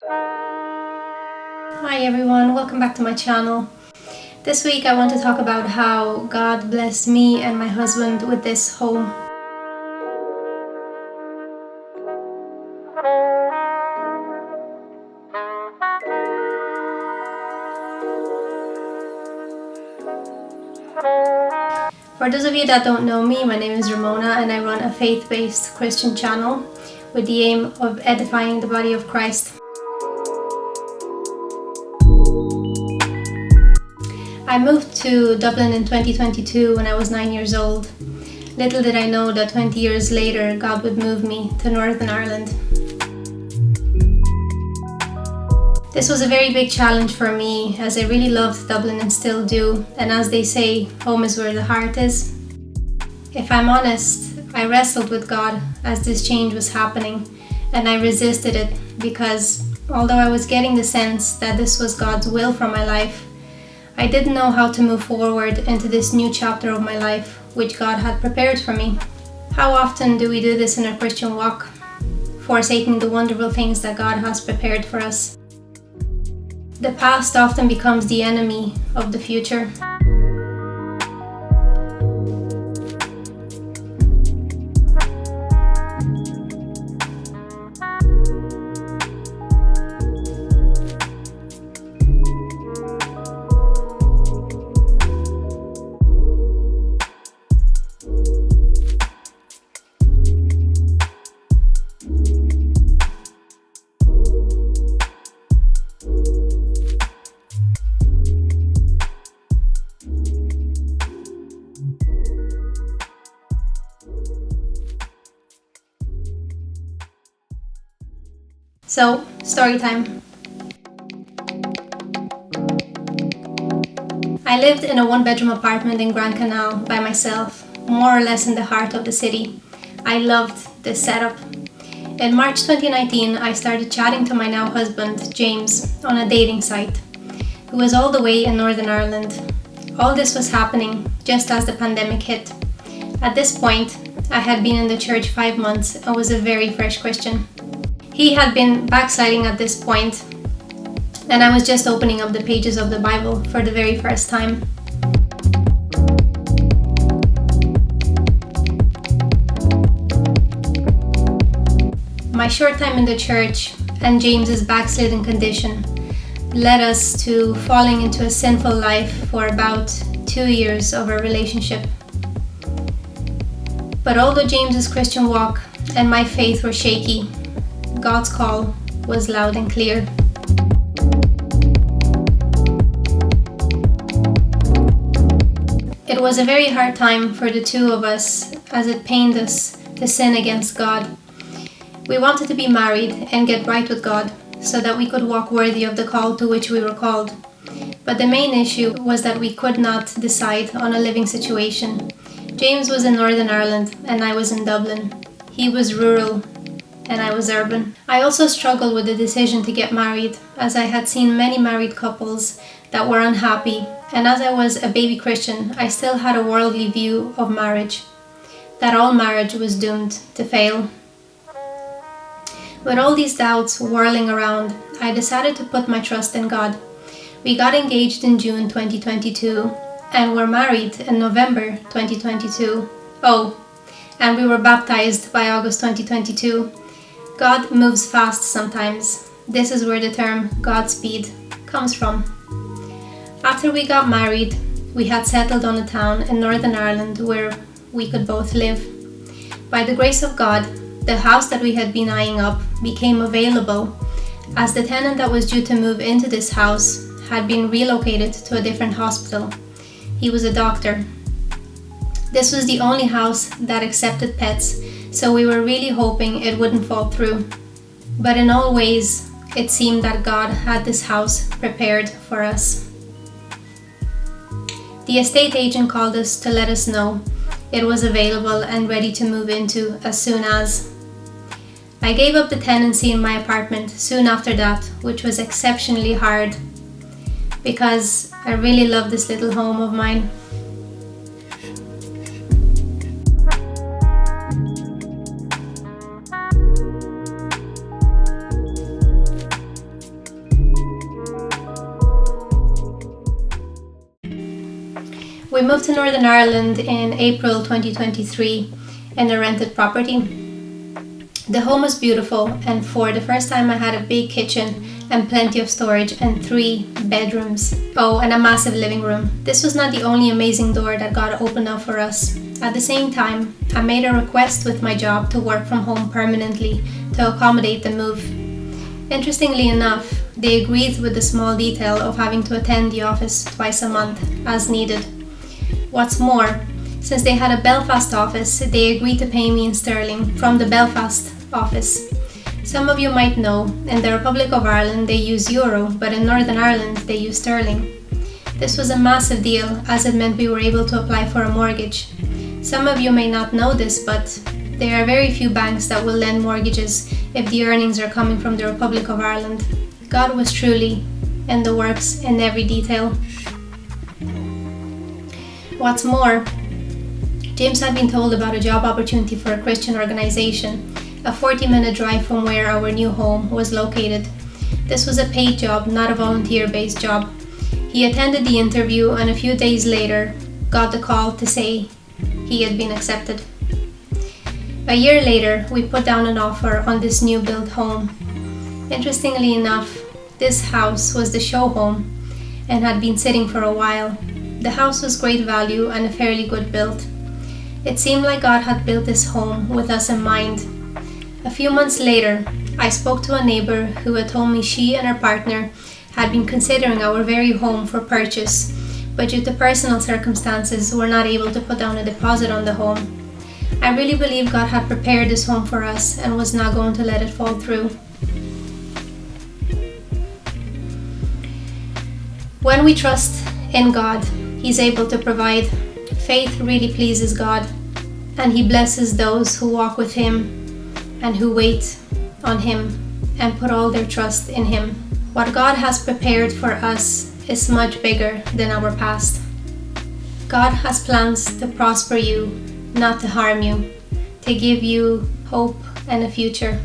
Hi everyone, welcome back to my channel. This week I want to talk about how God blessed me and my husband with this home. For those of you that don't know me, my name is Ramona and I run a faith-based Christian channel with the aim of edifying the body of Christ. I moved to Dublin in 2022 when I was 9 years old. Little did I know that 20 years later God would move me to Northern Ireland. This was a very big challenge for me as I really loved Dublin and still do, and as they say, home is where the heart is. If I'm honest, I wrestled with God as this change was happening and I resisted it because although I was getting the sense that this was God's will for my life, I didn't know how to move forward into this new chapter of my life which God had prepared for me. How often do we do this in our Christian walk, forsaking the wonderful things that God has prepared for us? The past often becomes the enemy of the future. So, story time. I lived in a one-bedroom apartment in Grand Canal by myself, more or less in the heart of the city. I loved this setup. In March 2019, I started chatting to my now husband, James, on a dating site, who was all the way in Northern Ireland. All this was happening just as the pandemic hit. At this point, I had been in the church 5 months and was a very fresh Christian. He had been backsliding at this point, and I was just opening up the pages of the Bible for the very first time. My short time in the church and James's backslidden condition led us to falling into a sinful life for about 2 years of our relationship. But although James's Christian walk and my faith were shaky, God's call was loud and clear. It was a very hard time for the two of us as it pained us to sin against God. We wanted to be married and get right with God so that we could walk worthy of the call to which we were called. But the main issue was that we could not decide on a living situation. James was in Northern Ireland and I was in Dublin. He was rural and I was urban. I also struggled with the decision to get married as I had seen many married couples that were unhappy, and as I was a baby Christian, I still had a worldly view of marriage, that all marriage was doomed to fail. With all these doubts whirling around, I decided to put my trust in God. We got engaged in June 2022 and were married in November 2022. And we were baptized by August 2022. God moves fast sometimes. This is where the term Godspeed comes from. After we got married, we had settled on a town in Northern Ireland where we could both live. By the grace of God, the house that we had been eyeing up became available as the tenant that was due to move into this house had been relocated to a different hospital. He was a doctor. This was the only house that accepted pets, so we were really hoping it wouldn't fall through. But in all ways, it seemed that God had this house prepared for us. The estate agent called us to let us know it was available and ready to move into as soon as. I gave up the tenancy in my apartment soon after that, which was exceptionally hard because I really love this little home of mine. We moved to Northern Ireland in April 2023 in a rented property. The home was beautiful, and for the first time I had a big kitchen and plenty of storage and 3 bedrooms. Oh, and a massive living room. This was not the only amazing door that God opened up for us. At the same time, I made a request with my job to work from home permanently to accommodate the move. Interestingly enough, they agreed with the small detail of having to attend the office twice a month as needed. What's more, since they had a Belfast office, they agreed to pay me in sterling from the Belfast office. Some of you might know, in the Republic of Ireland they use euro, but in Northern Ireland they use sterling. This was a massive deal, as it meant we were able to apply for a mortgage. Some of you may not know this, but there are very few banks that will lend mortgages if the earnings are coming from the Republic of Ireland. God was truly in the works in every detail. What's more, James had been told about a job opportunity for a Christian organization, a 40-minute drive from where our new home was located. This was a paid job, not a volunteer-based job. He attended the interview and a few days later got the call to say he had been accepted. A year later, we put down an offer on this new built home. Interestingly enough, this house was the show home and had been sitting for a while. The house was great value and a fairly good build. It seemed like God had built this home with us in mind. A few months later, I spoke to a neighbor who had told me she and her partner had been considering our very home for purchase, but due to personal circumstances were not able to put down a deposit on the home. I really believe God had prepared this home for us and was not going to let it fall through. When we trust in God, He's able to provide. Faith really pleases God, and He blesses those who walk with Him and who wait on Him and put all their trust in Him. What God has prepared for us is much bigger than our past. God has plans to prosper you, not to harm you, to give you hope and a future.